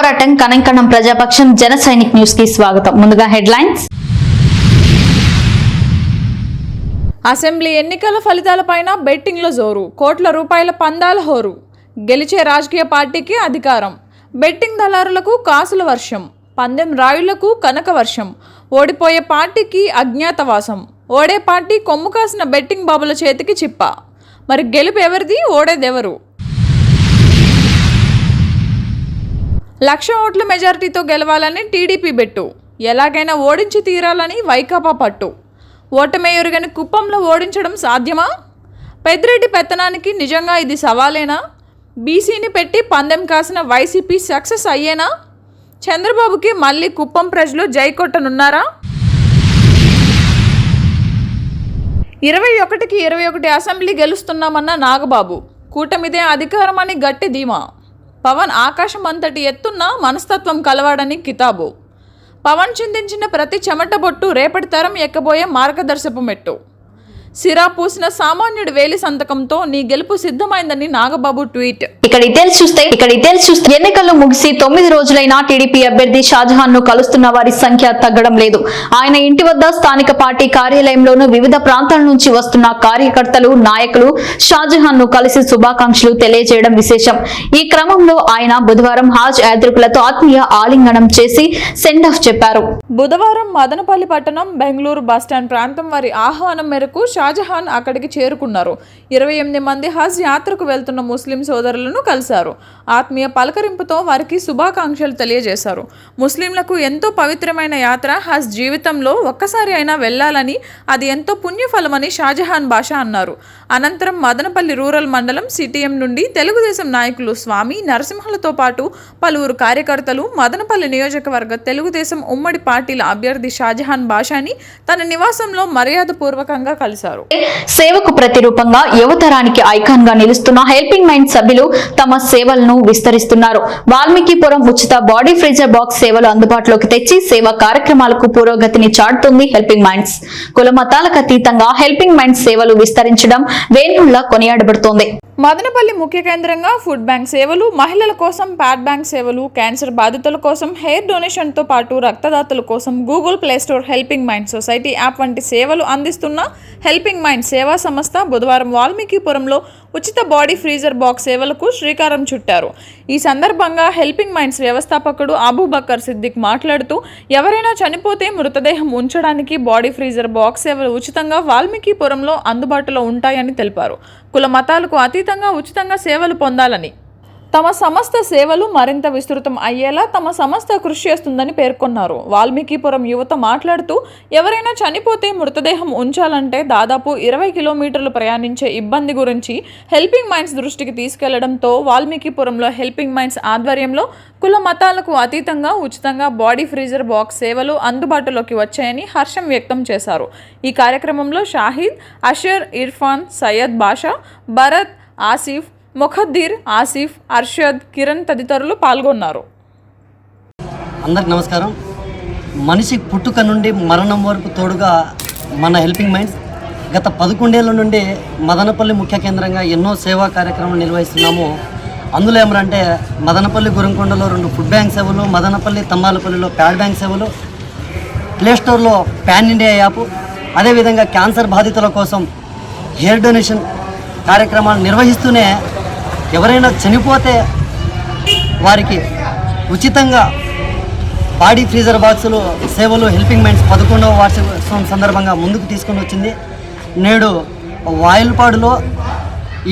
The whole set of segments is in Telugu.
పోరాటం కనంకణం ప్రజాపక్షం జన సైనిక్ న్యూస్ కి స్వాగతం. ముందుగా హెడ్లైన్స్. అసెంబ్లీ ఎన్నికల ఫలితాలపైన బెట్టింగ్ల జోరు, కోట్ల రూపాయల పందాల హోరు, గెలిచే రాజకీయ పార్టీకి అధికారం, బెట్టింగ్ దళారులకు కాసుల వర్షం, పందెం రాయుళ్లకు కనక వర్షం, ఓడిపోయే పార్టీకి అజ్ఞాతవాసం, ఓడే పార్టీ కొమ్ము కాసిన బెట్టింగ్ బాబుల చేతికి చిప్ప. మరి గెలుపు ఎవరిది, ఓడేదెవరు? 1,00,000 ఓట్ల మెజారిటీతో గెలవాలని టీడీపీ బెట్టు, ఎలాగైనా ఓడించి తీరాలని వైకాపా పట్టు. ఓటమే ఎరుగని కుప్పంలో ఓడించడం సాధ్యమా? పెద్దిరెడ్డి పెత్తనానికి నిజంగా ఇది సవాలేనా? బీసీని పెట్టి పందెం కాసిన వైసీపీ సక్సెస్ అయ్యేనా? చంద్రబాబుకి మళ్ళీ కుప్పం ప్రజలు జై కొట్టనున్నారా? 21కి 21 అసెంబ్లీ గెలుస్తున్నామన్న నాగబాబు, కూటమిదే అధికారమని గట్టి ధీమా. పవన్ ఆకాశం అంతటి ఎత్తున్న మనస్తత్వం కలవాడని కితాబు. పవన్ చిందించిన ప్రతి చెమట బొట్టు రేపటి తరం ఎక్కబోయే మార్గదర్శపు మెట్టు. సిరా పూసిన సామాన్యుడి వేలి సంతకంతో నీ గెలుపు సిద్ధమైందని నాగబాబు ట్వీట్. ఇక డీటెయిల్స్ చూస్తే ఎన్నికలు ముగిసి 9 రోజులైనా టీడీపీ అభ్యర్థి షాజహాన్ ను కలుస్తున్న వారి సంఖ్య తగ్గడం లేదు. ఆయన ఇంటి వద్ద స్థానిక పార్టీ కార్యాలయంలోనూ వివిధ ప్రాంతాల నుంచి వస్తున్న కార్యకర్తలు, నాయకులు షాజహాన్ ను కలిసి శుభాకాంక్షలు తెలియజేయడం విశేషం. ఈ క్రమంలో ఆయన బుధవారం హాజ్ యాత్రికులతో ఆత్మీయ ఆలింగనం చేసి సెండ్ ఆఫ్ చెప్పారు. బుధవారం మదనపల్లి పట్టణం, బెంగళూరు బస్టాండ్ ప్రాంతం వారి ఆహ్వానం మేరకు షాజహాన్ అక్కడికి చేరుకున్నారు. 28 మంది హజ్ యాత్రకు వెళ్తున్న ముస్లిం సోదరులను కలిశారు. ఆత్మీయ పలకరింపుతో వారికి శుభాకాంక్షలు తెలియజేశారు. ముస్లింలకు ఎంతో పవిత్రమైన యాత్ర హజ్, జీవితంలో ఒక్కసారి అయినా వెళ్లాలని, అది ఎంతో పుణ్యఫలమని షాజహాన్ బాషా అన్నారు. అనంతరం మదనపల్లి రూరల్ మండలం సిటిఎం నుండి తెలుగుదేశం నాయకులు స్వామి, నరసింహలతో పాటు పలువురు కార్యకర్తలు మదనపల్లి నియోజకవర్గ తెలుగుదేశం ఉమ్మడి పార్టీల అభ్యర్థి షాజహాన్ బాషాని తన నివాసంలో మర్యాదపూర్వకంగా కలిశారు. సేవకు ప్రతిరూపంగా యువతరానికి ఐకాన్ గా నిలుస్తున్న హెల్పింగ్ మైండ్ సభ్యులు తమ సేవలను విస్తరిస్తున్నారు. వాల్మీకిపురం ఉచిత బాడీ ఫ్రీజర్ బాక్స్ సేవలు అందుబాటులోకి తెచ్చి సేవా కార్యక్రమాలకు పురోగతిని చాటుతుంది హెల్పింగ్ మైండ్స్. కుల మతాలకు అతీతంగా హెల్పింగ్ మైండ్స్ సేవలు విస్తరించడం వేణుల్లా కొనియాడబడుతోంది. మదనపల్లి ముఖ్య కేంద్రంగా ఫుడ్ బ్యాంక్ సేవలు, మహిళల కోసం ప్యాడ్ బ్యాంక్ సేవలు, క్యాన్సర్ బాధితుల కోసం హెయిర్ డొనేషన్తో పాటు రక్తదాతల కోసం Google play store, helping mind society app వంటి సేవలు అందిస్తున్న హెల్పింగ్ మైండ్ సేవా సంస్థ బుధవారం వాల్మీకిపురంలో ఉచిత బాడీ ఫ్రీజర్ బాక్స్ సేవలకు శ్రీకారం చుట్టారు. ఈ సందర్భంగా హెల్పింగ్ మైండ్స్ వ్యవస్థాపకుడు అబూబకర్ సిద్దిక్ మాట్లాడుతూ, ఎవరైనా చనిపోతే మృతదేహం ఉంచడానికి బాడీ ఫ్రీజర్ బాక్స్ సేవలు ఉచితంగా వాల్మీకిపురంలో అందుబాటులో ఉంటాయని తెలిపారు. కుల మతాలకు అతీతంగా ఉచితంగా సేవలు పొందాలని, తమ సంస్థ సేవలు మరింత విస్తృతం అయ్యేలా తమ సంస్థ కృషి చేస్తుందని పేర్కొన్నారు. వాల్మీకిపురం యువత మాట్లాడుతూ, ఎవరైనా చనిపోతే మృతదేహం ఉంచాలంటే దాదాపు 20 కిలోమీటర్లు ప్రయాణించే ఇబ్బంది గురించి హెల్పింగ్ మైండ్స్ దృష్టికి తీసుకెళ్లడంతో వాల్మీకిపురంలో హెల్పింగ్ మైండ్స్ ఆధ్వర్యంలో కుల మతాలకు అతీతంగా ఉచితంగా బాడీ ఫ్రీజర్ బాక్స్ సేవలు అందుబాటులోకి వచ్చాయని హర్షం వ్యక్తం చేశారు. ఈ కార్యక్రమంలో షాహిద్, అషర్, ఇర్ఫాన్, సయ్యద్ బాషా, భరత్, ఆసిఫ్, ముఖద్దీర్, ఆసిఫ్, అర్షద్, కిరణ్ తదితరులు పాల్గొన్నారు. అందరికి నమస్కారం. మనిషి పుట్టుక నుండి మరణం వరకు తోడుగా మన హెల్పింగ్ మైండ్స్ గత 11 ఏళ్ల నుండి మదనపల్లి ముఖ్య కేంద్రంగా ఎన్నో సేవా కార్యక్రమాలు నిర్వహిస్తున్నాము. అందులో ఏమంటే మదనపల్లి గురంకొండలో 2 ఫుడ్ బ్యాంక్ సేవలు, మదనపల్లి తమ్మాలపల్లిలో ప్యాడ్ బ్యాంక్ సేవలు, ప్లేస్టోర్లో పాన్ ఇండియా యాప్, అదేవిధంగా క్యాన్సర్ బాధితుల కోసం హెయిర్ డొనేషన్ కార్యక్రమాలు నిర్వహిస్తూనే ఎవరైనా చనిపోతే వారికి ఉచితంగా బాడీ ఫ్రీజర్ బాక్సులు సేవలు హెల్పింగ్ మైండ్స్ 11వ వార్షికోత్సవం సందర్భంగా ముందుకు తీసుకొని వచ్చింది. నేడు వాయిల్పాడులో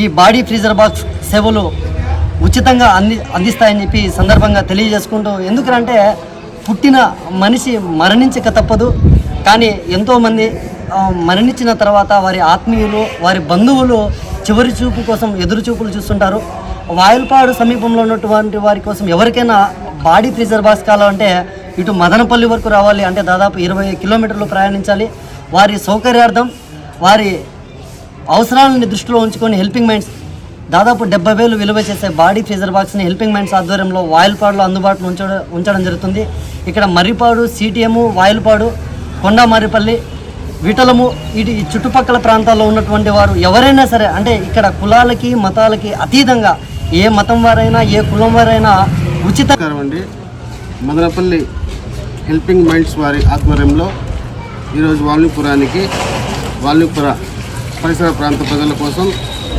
ఈ బాడీ ఫ్రీజర్ బాక్స్ సేవలు ఉచితంగా అందిస్తాయని చెప్పి సందర్భంగా తెలియజేసుకుంటూ, ఎందుకంటే పుట్టిన మనిషి మరణించక తప్పదు, కానీ ఎంతోమంది మరణించిన తర్వాత వారి ఆత్మీయులు, వారి బంధువులు చివరి చూపు కోసం ఎదురు చూపులు చూస్తుంటారు. వాయిల్పాడు సమీపంలో ఉన్నటువంటి వారి కోసం ఎవరికైనా బాడీ ఫ్రీజర్ బాక్స్ కావాలంటే ఇటు మదనపల్లి వరకు రావాలి, అంటే దాదాపు 20 కిలోమీటర్లు ప్రయాణించాలి. వారి సౌకర్యార్థం, వారి అవసరాలని దృష్టిలో ఉంచుకొని హెల్పింగ్ మైండ్స్ దాదాపు 70,000 విలువ చేసే బాడీ ఫ్రీజర్ బాక్స్ని హెల్పింగ్ మైండ్స్ ఆధ్వర్యంలో వాయిల్పాడులో అందుబాటులో ఉంచడం జరుగుతుంది. ఇక్కడ మర్రిపాడు, సిటిఎం, వాయిల్పాడు, కొండమారిపల్లి, విటలము, ఈ చుట్టుపక్కల ప్రాంతాల్లో ఉన్నటువంటి వారు ఎవరైనా సరే, అంటే ఇక్కడ కులాలకి మతాలకి అతీతంగా ఏ మతం వారైనా ఏ కులం వారైనా ఉచితంగా మదనపల్లి హెల్పింగ్ మైండ్స్ వారి ఆధ్వర్యంలో ఈరోజు వాల్మీపుర పరిసర ప్రాంత ప్రజల కోసం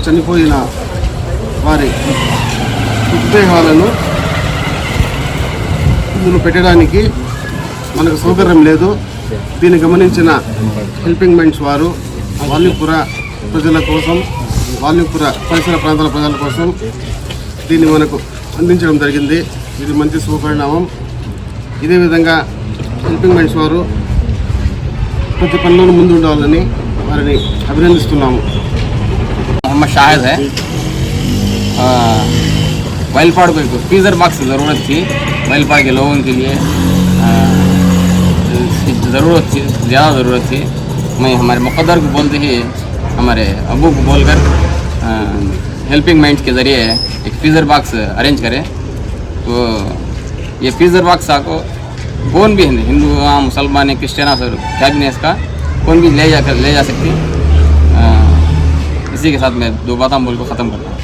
చనిపోయిన వారి మృతదేహాలను ఇందులో పెట్టడానికి మనకు సౌకర్యం లేదు. దీన్ని గమనించిన హెల్పింగ్ మైండ్స్ వారు వాల్మీపుర ప్రజల కోసం, వాల్మీపుర పరిసర ప్రాంతాల ప్రజల కోసం దీన్ని మనకు అందించడం జరిగింది. ఇది మంచి శుభపరిణామం. ఇదే విధంగా హెల్పింగ్ మైండ్స్ వారు ప్రతి పనిలోనూ ముందు ఉండాలని వారిని అభినందిస్తున్నాము. मोहम्मद शाहिद है। वैलपाड़ को फ्रीज़र बॉक्स ज़रूरत थी, वैलपाड़ के लोगों के लिए ज़रूरत थी, ज़्यादा ज़रूरत थी। मैं हमारे मुक़द्दर को बोलते ही हमारे अबू को बोलकर हेल्पिंग माइंड्स के ज़रिए एक फ्रीज़र बॉक्स अरेंज करें। तो ये फ्रीज़र बॉक्स आपको कौन भी हिंदू, मुसलमान, क्रिश्चियन, क्या भी नहीं, इसका कौन भी ले जा सकती। इसी के साथ मैं 2 बातें बोल को ख़त्म करता हूँ।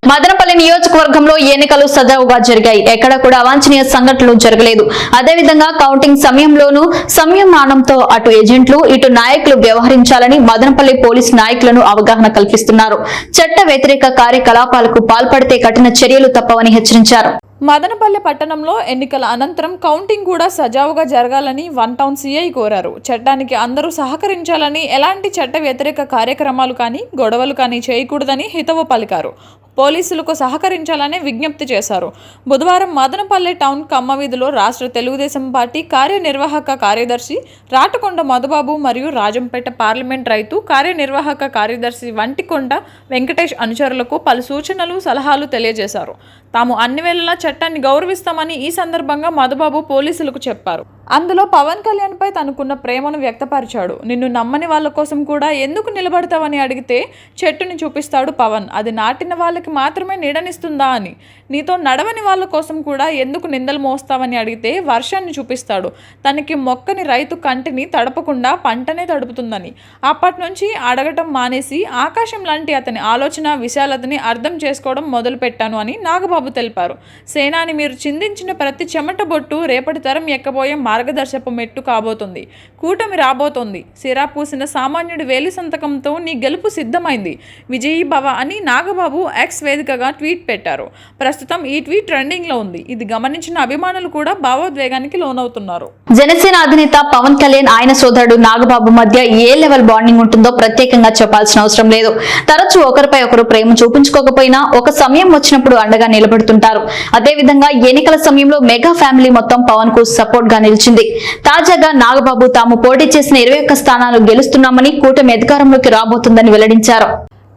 మదనపల్లి నియోజకవర్గంలో ఎన్నికలు సజావుగా జరిగాయి. ఎక్కడ కూడా అవాంఛనీయ సంఘటనలు జరగలేదు. అదేవిధంగా కౌంటింగ్ సమయంలోనూ సంయమనంతో అటు ఏజెంట్లు ఇటు నాయకులు వ్యవహరించాలని మదనపల్లి పోలీసు నాయకులను అవగాహన కల్పిస్తున్నారు. చట్ట వ్యతిరేక కార్యకలాపాలకు పాల్పడితే కఠిన చర్యలు తప్పవని హెచ్చరించారు. మదనపల్లె పట్టణంలో ఎన్నికల అనంతరం కౌంటింగ్ కూడా సజావుగా జరగాలని 1 టౌన్ సిఐ కోరారు. చట్టానికి అందరూ సహకరించాలని, ఎలాంటి చట్ట వ్యతిరేక కార్యక్రమాలు కానీ గొడవలు కానీ చేయకూడదని హితవు పలికారు. పోలీసులకు సహకరించాలని విజ్ఞప్తి చేశారు. బుధవారం మదనపల్లె టౌన్ కమ్మ వీధిలో రాష్ట్ర తెలుగుదేశం పార్టీ కార్యనిర్వాహక కార్యదర్శి రాటకొండ మధుబాబు మరియు రాజంపేట పార్లమెంట్ రైతు కార్యనిర్వాహక కార్యదర్శి వంటికొండ వెంకటేష్ అనుచరులకు పలు సూచనలు, సలహాలు తెలియజేశారు. తాము అన్ని వేళలా చట్టాన్ని గౌరవిస్తామని ఈ సందర్భంగా మధుబాబు పోలీసులకు చెప్పారు. అందులో పవన్ కళ్యాణ్ పై తనకున్న ప్రేమను వ్యక్తపరిచాడు. నిన్ను నమ్మని వాళ్ళ కోసం కూడా ఎందుకు నిలబడతావని అడిగితే చెట్టుని చూపిస్తాడు పవన్, అది నాటిన వాళ్ళకి మాత్రమే నీడనిస్తుందా అని. నీతో నడవని వాళ్ళ కోసం కూడా ఎందుకు నిందలు మోస్తావని అడిగితే వర్షాన్ని చూపిస్తాడు. తనకి మొక్కని రైతు కంటిని తడపకుండా పంటనే తడుపుతుందని. అప్పటి నుంచి అడగటం మానేసి ఆకాశం లాంటి అతని ఆలోచన విశాలతని అర్థం చేసుకోవడం మొదలుపెట్టాను అని నాగబాబు తెలిపారు. సేనాని, మీరు చిందించిన ప్రతి చెమట బొట్టు రేపటి తరం ఎక్కబోయే మార్గదర్శపు మెట్టు కాబోతుంది. కూటమి రాబోతోంది. సిరా పూసిన సామాన్యుడి వేలి సంతకంతో నీ గెలుపు సిద్ధమైంది. విజయీ భవ అని నాగబాబు ఎక్స్ వేదికగా ట్వీట్ పెట్టారు. ప్రస్తుతం ఈ ట్వీట్ ట్రెండింగ్ లో ఉంది. ఇది గమనించిన అభిమానులు కూడా భావోద్వేగానికి లోనవుతున్నారు. జనసేన అధినేత పవన్ కళ్యాణ్, ఆయన సోదరుడు నాగబాబు మధ్య ఏ లెవెల్ బాండింగ్ ఉంటుందో ప్రత్యేకంగా చెప్పాల్సిన అవసరం లేదు. తరచూ ఒకరిపై ఒకరు ప్రేమ చూపించుకోకపోయినా ఒక సమయం వచ్చినప్పుడు అండగా నిలబడుతుంటారు. అదేవిధంగా ఎన్నికల సమయంలో మెగా ఫ్యామిలీ మొత్తం పవన్ కు సపోర్ట్ గా నిలిచింది. తాజాగా నాగబాబు తాము పోటీ చేసిన 21 స్థానాలు గెలుస్తున్నామని, కూటమి అధికారంలోకి రాబోతుందని వెల్లడించారు.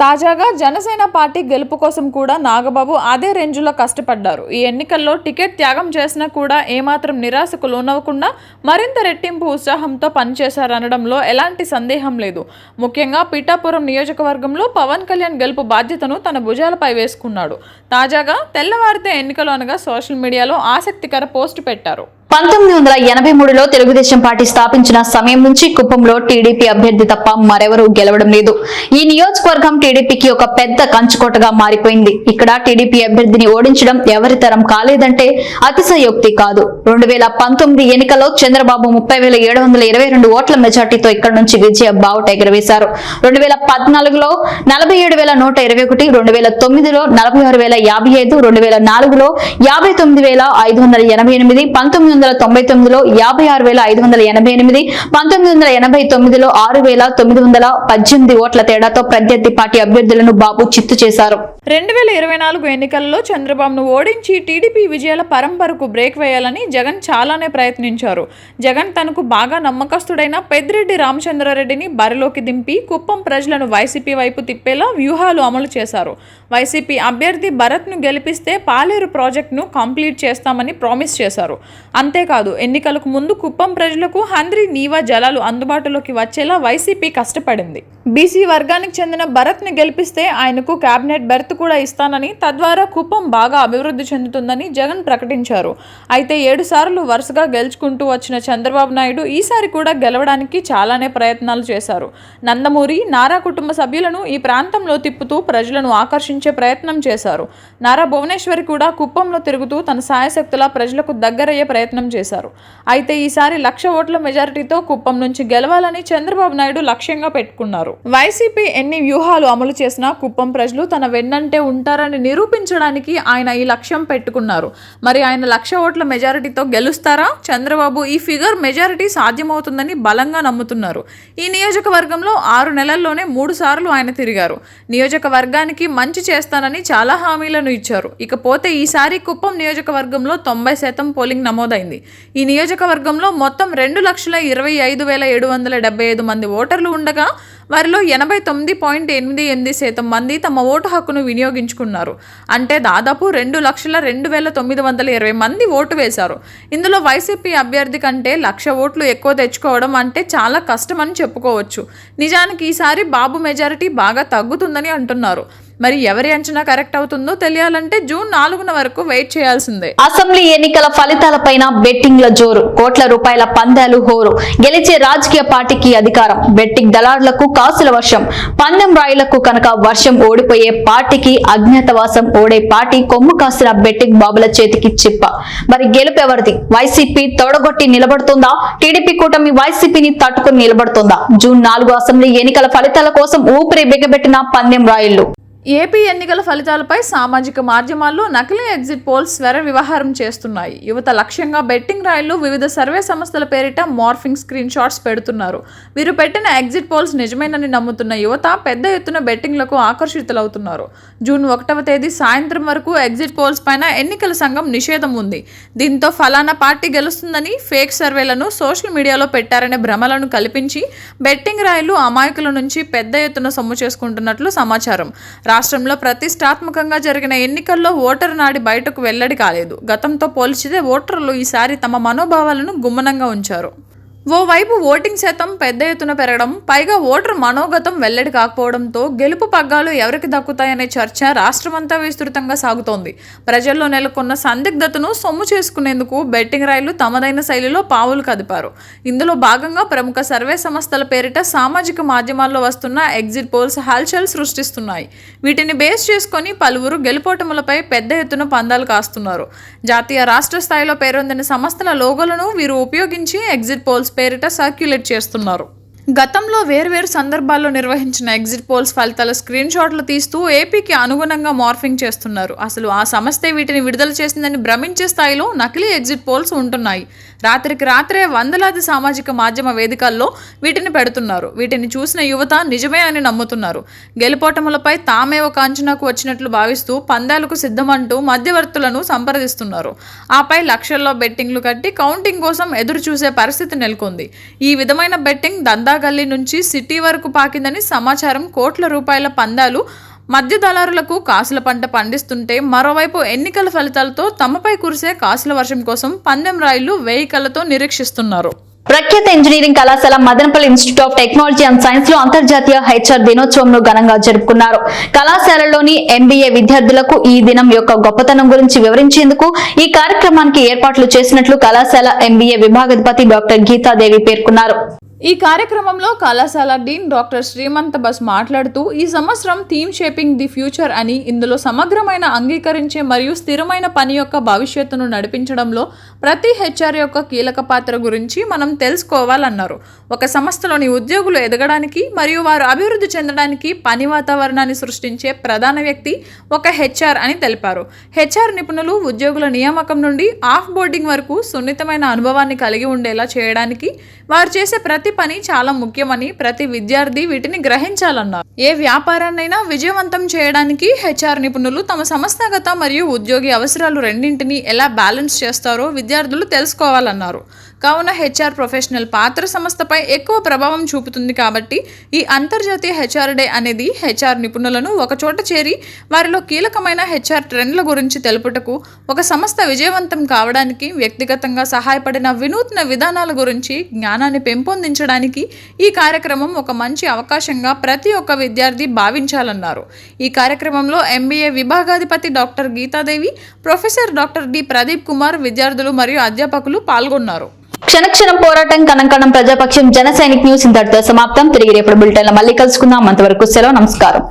తాజాగా జనసేన పార్టీ గెలుపు కోసం కూడా నాగబాబు అదే రేంజ్లో కష్టపడ్డారు. ఈ ఎన్నికల్లో టికెట్ త్యాగం చేసినా కూడా ఏమాత్రం నిరాశకు లోనవ్వకుండా మరింత రెట్టింపు ఉత్సాహంతో పనిచేశారనడంలో ఎలాంటి సందేహం లేదు. ముఖ్యంగా పిఠాపురం నియోజకవర్గంలో పవన్ కళ్యాణ్ గెలుపు బాధ్యతను తన భుజాలపై వేసుకున్నాడు. తాజాగా తెల్లవారితే ఎన్నికలు అనగా సోషల్ మీడియాలో ఆసక్తికర పోస్ట్ పెట్టారు. 1983లో తెలుగుదేశం పార్టీ స్థాపించిన సమయం నుంచి కుప్పంలో టీడీపీ అభ్యర్థి తప్ప మరెవరూ గెలవడం లేదు. ఈ నియోజకవర్గం టీడీపీకి ఒక పెద్ద కంచుకోటగా మారిపోయింది. ఇక్కడ టీడీపీ అభ్యర్థిని ఓడించడం ఎవరి తరం కాలేదంటే అతిశయోక్తి కాదు. 2019 ఎన్నికల్లో చంద్రబాబు 30,722 ఓట్ల మెజార్టీతో ఇక్కడ నుంచి విజయ బావుట ఎగరవేశారు. 2014లో 47,121, 2009లో 46,055, 2004లో 59,588, 1999లో 56,588, 1989లో 6,918 ఓట్ల తేడాతో ప్రత్యర్థి పార్టీ అభ్యర్థులను బాబు చిత్తు చేశారు. 2024 ఎన్నికల్లో చంద్రబాబును ఓడించి టీడీపీ విజయాల పరంపరకు బ్రేక్ వేయాలని జగన్ చాలానే ప్రయత్నించారు. జగన్ తనకు బాగా నమ్మకస్తుడైన పెద్దిరెడ్డి రామచంద్రారెడ్డిని బరిలోకి దింపి కుప్పం ప్రజలను వైసీపీ వైపు తిప్పేలా వ్యూహాలు అమలు చేశారు. వైసీపీ అభ్యర్థి భరత్ను గెలిపిస్తే పాలేరు ప్రాజెక్టును కంప్లీట్ చేస్తామని ప్రామిస్ చేశారు. అంతేకాదు, ఎన్నికలకు ముందు కుప్పం ప్రజలకు హంద్రి నీవా జలాలు అందుబాటులోకి వచ్చేలా వైసీపీ కష్టపడింది. బీసీ వర్గానికి చెందిన భరత్ని గెలిపిస్తే ఆయనకు కేబినెట్ బెర్త్ కూడా ఇస్తానని, తద్వారా కుప్పం బాగా అభివృద్ధి చెందుతుందని జగన్ ప్రకటించారు. అయితే 7 సార్లు వరుసగా గెలుచుకుంటూ వచ్చిన చంద్రబాబు నాయుడు ఈసారి కూడా గెలవడానికి చాలానే ప్రయత్నాలు చేశారు. నందమూరి, నారా కుటుంబ సభ్యులను ఈ ప్రాంతంలో తిప్పుతూ ప్రజలను ఆకర్షించారు. రక్షించే ప్రయత్నం చేశారు. నారా భువనేశ్వరి కూడా కుప్పంలో తిరుగుతూ తన సాయశక్తులా ప్రజలకు దగ్గరయ్యే ప్రయత్నం చేశారు. అయితే ఈసారి 1,00,000 ఓట్ల మెజారిటీతో కుప్పం నుంచి గెలవాలని చంద్రబాబు నాయుడు లక్ష్యంగా పెట్టుకున్నారు. వైసీపీ ఎన్ని వ్యూహాలు అమలు చేసినా కుప్పం ప్రజలు తన వెన్నంటే ఉంటారని నిరూపించడానికి ఆయన ఈ లక్ష్యం పెట్టుకున్నారు. మరి ఆయన 1,00,000 ఓట్ల మెజారిటీతో గెలుస్తారా? చంద్రబాబు ఈ ఫిగర్ మెజారిటీ సాధ్యమవుతుందని బలంగా నమ్ముతున్నారు. ఈ నియోజకవర్గంలో 6 నెలల్లోనే 3 సార్లు ఆయన తిరిగారు. నియోజకవర్గానికి మంచి చేస్తానని చాలా హామీలను ఇచ్చారు. ఇకపోతే ఈసారి కుప్పం నియోజకవర్గంలో 90% పోలింగ్ నమోదైంది. ఈ నియోజకవర్గంలో మొత్తం 2,25,775 మంది ఓటర్లు ఉండగా వారిలో 89.88% మంది తమ ఓటు హక్కును వినియోగించుకున్నారు. అంటే దాదాపు 2,02,920 మంది ఓటు వేశారు. ఇందులో వైసీపీ అభ్యర్థి కంటే 1,00,000 ఓట్లు ఎక్కువ తెచ్చుకోవడం అంటే చాలా కష్టమని చెప్పుకోవచ్చు. నిజానికి ఈసారి బాబు మెజారిటీ బాగా తగ్గుతుందని అంటున్నారు. మరి ఎవరి అంచనా కరెక్ట్ అవుతుందో తెలియాలంటే జూన్ 4న వరకు వెయిట్ చేయాల్సిందే. అసెంబ్లీ ఎన్నికల ఫలితాలపైన బెట్టింగ్ల జోరు, కోట్ల రూపాయల పందాలు హోరు, గెలిచే రాజకీయ పార్టీకి అధికారం, బెట్టింగ్ దళారులకు కాసుల వర్షం, పందెం రాయులకు కనుక వర్షం, ఓడిపోయే పార్టీకి అజ్ఞాతవాసం, ఓడే పార్టీ కొమ్ము కాసిన బెట్టింగ్ బాబుల చేతికి చిప్ప. మరి గెలుపు ఎవరిది? వైసీపీ తొడగొట్టి నిలబడుతుందా? టీడీపీ కూటమి వైసీపీని తట్టుకుని నిలబడుతుందా? జూన్ 4 అసెంబ్లీ ఎన్నికల ఫలితాల కోసం ఊపిరి బిగబెట్టిన పందెం రాయుళ్లు. ఏపీ ఎన్నికల ఫలితాలపై సామాజిక మాధ్యమాల్లో నకిలీ ఎగ్జిట్ పోల్స్ స్వర వ్యవహారం చేస్తున్నాయి. యువత లక్ష్యంగా బెట్టింగ్ రాయిలు వివిధ సర్వే సంస్థల పేరిట మార్ఫింగ్ స్క్రీన్ షాట్స్ పెడుతున్నారు. వీరు పెట్టిన ఎగ్జిట్ పోల్స్ నిజమేనని నమ్ముతున్న యువత పెద్ద ఎత్తున బెట్టింగ్లకు ఆకర్షితులవుతున్నారు. జూన్ 1వ తేదీ సాయంత్రం వరకు ఎగ్జిట్ పోల్స్ పైన ఎన్నికల సంఘం నిషేధం ఉంది. దీంతో ఫలానా పార్టీ గెలుస్తుందని ఫేక్ సర్వేలను సోషల్ మీడియాలో పెట్టారనే భ్రమలను కల్పించి బెట్టింగ్ రాయిలు అమాయకుల నుంచి పెద్ద ఎత్తున సొమ్ము చేసుకుంటున్నట్లు సమాచారం. రాష్ట్రంలో ప్రతిష్టాత్మకంగా జరిగిన ఎన్నికల్లో ఓటరు నాడి బయటకు వెల్లడి కాలేదు. గతంతో పోల్చితే ఓటర్లు ఈసారి తమ మనోభావాలను గుమ్మనంగా ఉంచారు. ఓవైపు ఓటింగ్ శాతం పెద్ద ఎత్తున పెరగడం, పైగా ఓటర్ మనోగతం వెల్లడి కాకపోవడంతో గెలుపు పగ్గాలు ఎవరికి దక్కుతాయనే చర్చ రాష్ట్రమంతా విస్తృతంగా సాగుతోంది. ప్రజల్లో నెలకొన్న సందిగ్ధతను సొమ్ము చేసుకునేందుకు బెట్టింగ్ రాయిలు తమదైన శైలిలో పావులు కదిపారు. ఇందులో భాగంగా ప్రముఖ సర్వే సంస్థల పేరిట సామాజిక మాధ్యమాల్లో వస్తున్న ఎగ్జిట్ పోల్స్ హల్చల్ సృష్టిస్తున్నాయి. వీటిని బేస్ చేసుకొని పలువురు గెలుపోటములపై పెద్ద ఎత్తున పందాలు కాస్తున్నారు. జాతీయ రాష్ట్ర స్థాయిలో పేరొందిన సంస్థల లోగోలను వీరు ఉపయోగించి ఎగ్జిట్ పోల్స్ పేరిట సర్క్యులేట్ చేస్తున్నారు. గతంలో వేర్వేరు సందర్భాల్లో నిర్వహించిన ఎగ్జిట్ పోల్స్ ఫలితాల స్క్రీన్ షాట్లు తీస్తూ ఏపీకి అనుగుణంగా మార్ఫింగ్ చేస్తున్నారు. అసలు ఆ సంస్థే వీటిని విడుదల చేసిందని భ్రమించే స్థాయిలో నకిలీ ఎగ్జిట్ పోల్స్ ఉంటున్నాయి. రాత్రికి రాత్రే వందలాది సామాజిక మాధ్యమ వేదికల్లో వీటిని పెడుతున్నారు. వీటిని చూసిన యువత నిజమే అని నమ్ముతున్నారు. గెలుపోటములపై తామే ఒక అంచనాకు వచ్చినట్లు భావిస్తూ పందాలకు సిద్ధమంటూ మధ్యవర్తులను సంప్రదిస్తున్నారు. ఆపై లక్షల్లో బెట్టింగ్లు కట్టి కౌంటింగ్ కోసం ఎదురు చూసే పరిస్థితి నెలకొంది. ఈ విధమైన బెట్టింగ్ దందాగల్లీ నుంచి సిటీ వరకు పాకిందని సమాచారం. కోట్ల రూపాయల పందాలు మధ్య దళారులకు కాసుల పంట పండిస్తుంటే మరోవైపు ఎన్నికల ఫలితాలతో తమపై కురిసే కాసుల వర్షం కోసం పందెం రాయిలు 1000 కళ్ళతో నిరీక్షిస్తున్నారు. ప్రఖ్యాత ఇంజనీరింగ్ కళాశాల Madanapalle institute of technology and science లో అంతర్జాతీయ హెచ్ఆర్ దినోత్సవంను ఘనంగా జరుపుకున్నారు. కళాశాలలోని ఎంబీఏ విద్యార్థులకు ఈ దినం యొక్క గొప్పతనం గురించి వివరించేందుకు ఈ కార్యక్రమానికి ఏర్పాట్లు చేసినట్లు కళాశాల ఎంబీఏ విభాగాధిపతి డాక్టర్ గీతాదేవి పేర్కొన్నారు. ఈ కార్యక్రమంలో కళాశాల డీన్ డాక్టర్ శ్రీమంత బస్ మాట్లాడుతూ ఈ సంవత్సరం థీమ్ షేపింగ్ ది ఫ్యూచర్ అని, ఇందులో సమగ్రమైన అంగీకరించే మరియు స్థిరమైన పని యొక్క భవిష్యత్తును నడిపించడంలో ప్రతి హెచ్ఆర్ యొక్క కీలక పాత్ర గురించి మనం తెలుసుకోవాలన్నారు. ఒక సంస్థలోని ఉద్యోగులు ఎదగడానికి మరియు వారు అభివృద్ధి చెందడానికి పని వాతావరణాన్ని సృష్టించే ప్రధాన వ్యక్తి ఒక హెచ్ఆర్ అని తెలిపారు. హెచ్ఆర్ నిపుణులు ఉద్యోగుల నియామకం నుండి ఆఫ్ బోర్డింగ్ వరకు సున్నితమైన అనుభవాన్ని కలిగి ఉండేలా చేయడానికి వారు చేసే ప్రతి పని చాలా ముఖ్యమని, ప్రతి విద్యార్థి వీటిని గ్రహించాలన్నారు. ఏ వ్యాపారాన్నైనా విజయవంతం చేయడానికి హెచ్ఆర్ నిపుణులు తమ సంస్థాగత మరియు ఉద్యోగి అవసరాలు రెండింటినీ ఎలా బ్యాలెన్స్ చేస్తారో విద్యార్థులు తెలుసుకోవాలన్నారు. కావున హెచ్ఆర్ ప్రొఫెషనల్ పాత్ర సంస్థపై ఎక్కువ ప్రభావం చూపుతుంది. కాబట్టి ఈ అంతర్జాతీయ హెచ్ఆర్ డే అనేది హెచ్ఆర్ నిపుణులను ఒకచోట చేరి వారిలో కీలకమైన హెచ్ఆర్ ట్రెండ్ల గురించి తెలుపుటకు, ఒక సంస్థ విజయవంతం కావడానికి వ్యక్తిగతంగా సహాయపడిన వినూత్న విధానాల గురించి జ్ఞానాన్ని పెంపొందించడానికి ఈ కార్యక్రమం ఒక మంచి అవకాశంగా ప్రతి ఒక్క విద్యార్థి భావించాలన్నారు. ఈ కార్యక్రమంలో ఎంబీఏ విభాగాధిపతి doctor Geetadevi, professor doctor D Pradeep Kumar, విద్యార్థులు మరియు అధ్యాపకులు పాల్గొన్నారు. క్షణక్షణం పోరాటం, కణంకణం ప్రజాపక్షం. జన సైనిక్ న్యూస్ ఇంతటితో సమాప్తం. తిరిగి రేపటి బులెటిన్లో మళ్ళీ కలుసుకుందాం. అంతవరకు సెలవు. నమస్కారం.